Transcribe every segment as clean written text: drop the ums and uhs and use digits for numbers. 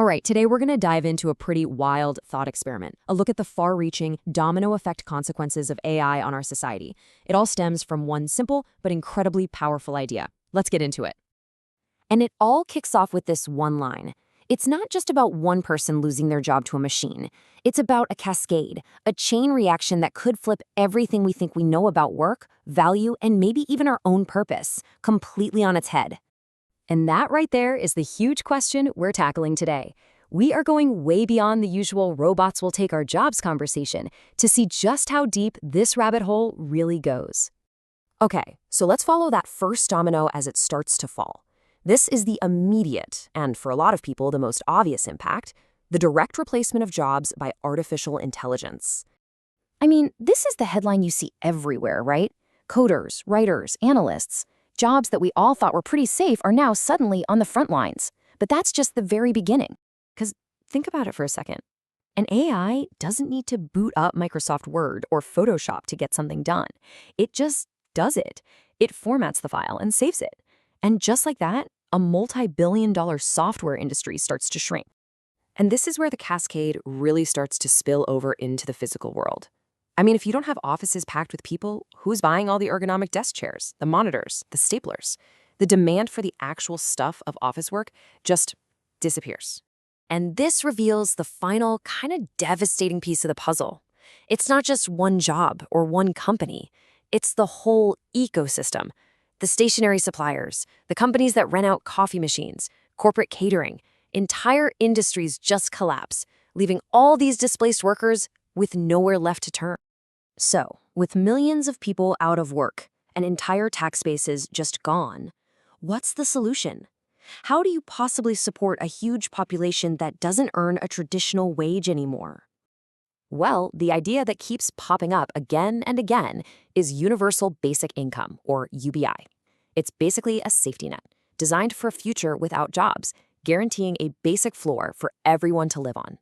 All right, today we're going to dive into a pretty wild thought experiment, a look at the far-reaching, domino effect consequences of AI on our society. It all stems from one simple but incredibly powerful idea. Let's get into it. And it all kicks off with this one line. It's not just about one person losing their job to a machine. It's about a cascade, a chain reaction that could flip everything we think we know about work, value, and maybe even our own purpose, completely on its head. And that right there is the huge question we're tackling today. We are going way beyond the usual robots will take our jobs conversation to see just how deep this rabbit hole really goes. Okay, so let's follow that first domino as it starts to fall. This is the immediate, and for a lot of people, the most obvious impact, the direct replacement of jobs by artificial intelligence. I mean, this is the headline you see everywhere, right? Coders, writers, analysts. Jobs that we all thought were pretty safe are now suddenly on the front lines. But that's just the very beginning. Because think about it for a second. An AI doesn't need to boot up Microsoft Word or Photoshop to get something done. It just does it. It formats the file and saves it. And just like that, a multi-billion-dollar software industry starts to shrink. And this is where the cascade really starts to spill over into the physical world. I mean, if you don't have offices packed with people, who's buying all the ergonomic desk chairs, the monitors, the staplers? The demand for the actual stuff of office work just disappears. And this reveals the final kind of devastating piece of the puzzle. It's not just one job or one company. It's the whole ecosystem. The stationery suppliers, the companies that rent out coffee machines, corporate catering, entire industries just collapse, leaving all these displaced workers with nowhere left to turn. So, with millions of people out of work and entire tax bases just gone, what's the solution? How do you possibly support a huge population that doesn't earn a traditional wage anymore? Well, the idea that keeps popping up again and again is Universal Basic Income, or UBI. It's basically a safety net, designed for a future without jobs, guaranteeing a basic floor for everyone to live on.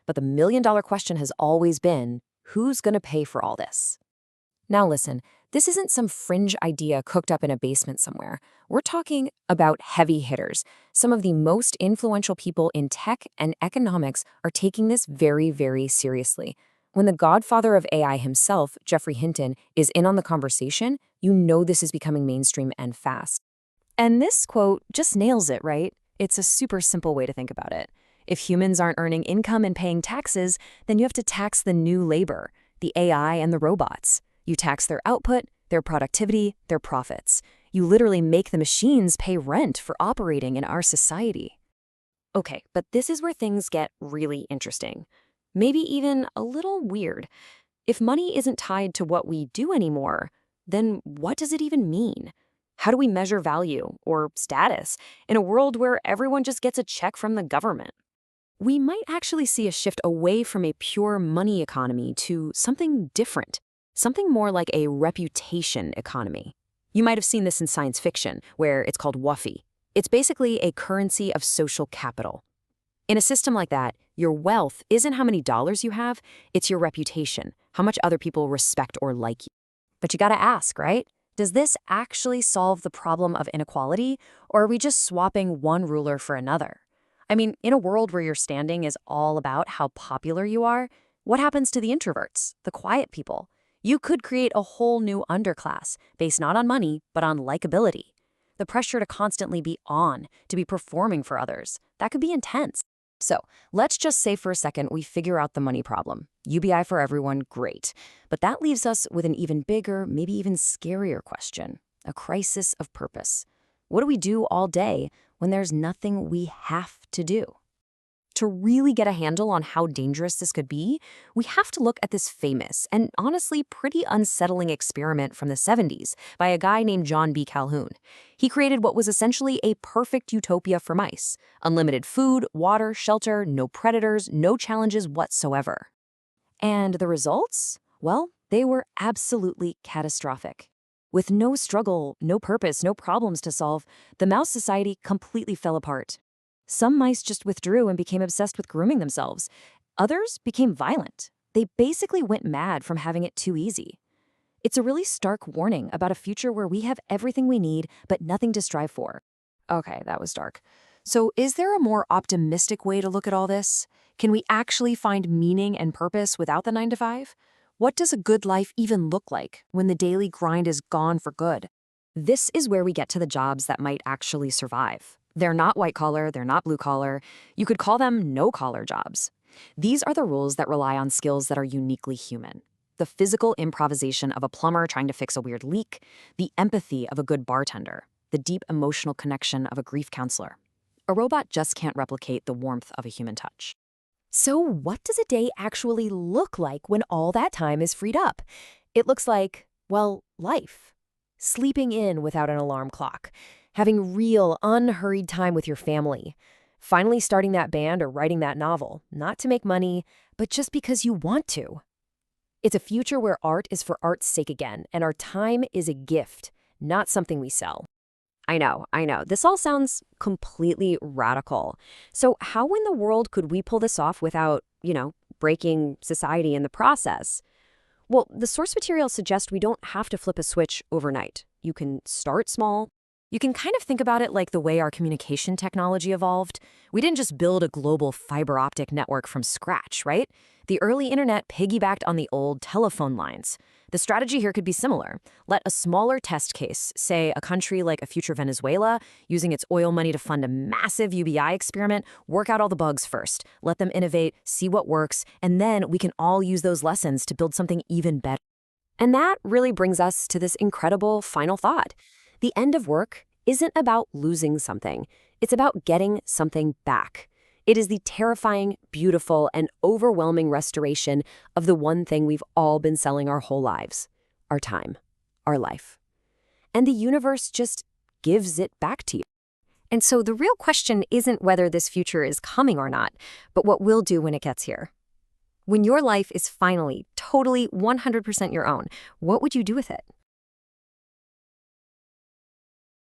But the million-dollar question has always been, who's going to pay for all this? Now listen, this isn't some fringe idea cooked up in a basement somewhere. We're talking about heavy hitters. Some of the most influential people in tech and economics are taking this very, very seriously. When the godfather of AI himself, Geoffrey Hinton, is in on the conversation, you know this is becoming mainstream and fast. And this quote just nails it, right? It's a super simple way to think about it. If humans aren't earning income and paying taxes, then you have to tax the new labor, the AI and the robots. You tax their output, their productivity, their profits. You literally make the machines pay rent for operating in our society. Okay, but this is where things get really interesting. Maybe even a little weird. If money isn't tied to what we do anymore, then what does it even mean? How do we measure value or status in a world where everyone just gets a check from the government? We might actually see a shift away from a pure money economy to something different, something more like a reputation economy. You might have seen this in science fiction, where it's called WUFI. It's basically a currency of social capital. In a system like that, your wealth isn't how many dollars you have, it's your reputation, how much other people respect or like you. But you gotta ask, right? Does this actually solve the problem of inequality, or are we just swapping one ruler for another? I mean, in a world where your standing is all about how popular you are, what happens to the introverts, the quiet people? You could create a whole new underclass based not on money, but on likability. The pressure to constantly be on, to be performing for others, that could be intense. So let's just say for a second we figure out the money problem. UBI for everyone, great. But that leaves us with an even bigger, maybe even scarier question, a crisis of purpose. What do we do all day when there's nothing we have to do? To really get a handle on how dangerous this could be, we have to look at this famous and honestly pretty unsettling experiment from the 70s by a guy named John B. Calhoun. He created what was essentially a perfect utopia for mice. Unlimited food, water, shelter, no predators, no challenges whatsoever. And the results? Well, they were absolutely catastrophic. With no struggle, no purpose, no problems to solve, the mouse society completely fell apart. Some mice just withdrew and became obsessed with grooming themselves. Others became violent. They basically went mad from having it too easy. It's a really stark warning about a future where we have everything we need, but nothing to strive for. Okay, that was dark. So, is there a more optimistic way to look at all this? Can we actually find meaning and purpose without the 9 to 5? What does a good life even look like when the daily grind is gone for good? This is where we get to the jobs that might actually survive. They're not white collar, they're not blue collar. You could call them no collar jobs. These are the roles that rely on skills that are uniquely human. The physical improvisation of a plumber trying to fix a weird leak, the empathy of a good bartender, the deep emotional connection of a grief counselor. A robot just can't replicate the warmth of a human touch. So what does a day actually look like when all that time is freed up? It looks like, well, life. Sleeping in without an alarm clock. Having real, unhurried time with your family. Finally starting that band or writing that novel, not to make money, but just because you want to. It's a future where art is for art's sake again, and our time is a gift, not something we sell. I know. This all sounds completely radical. So how in the world could we pull this off without, breaking society in the process? Well, the source materials suggest we don't have to flip a switch overnight. You can start small. You can kind of think about it like the way our communication technology evolved. We didn't just build a global fiber optic network from scratch, right? The early internet piggybacked on the old telephone lines. The strategy here could be similar. Let a smaller test case, say a country like a future Venezuela, using its oil money to fund a massive UBI experiment, work out all the bugs first. Let them innovate, see what works, and then we can all use those lessons to build something even better. And that really brings us to this incredible final thought. The end of work isn't about losing something. It's about getting something back. It is the terrifying, beautiful, and overwhelming restoration of the one thing we've all been selling our whole lives: our time, our life. And the universe just gives it back to you. And so the real question isn't whether this future is coming or not, but what we'll do when it gets here. When your life is finally, totally 100% your own, what would you do with it?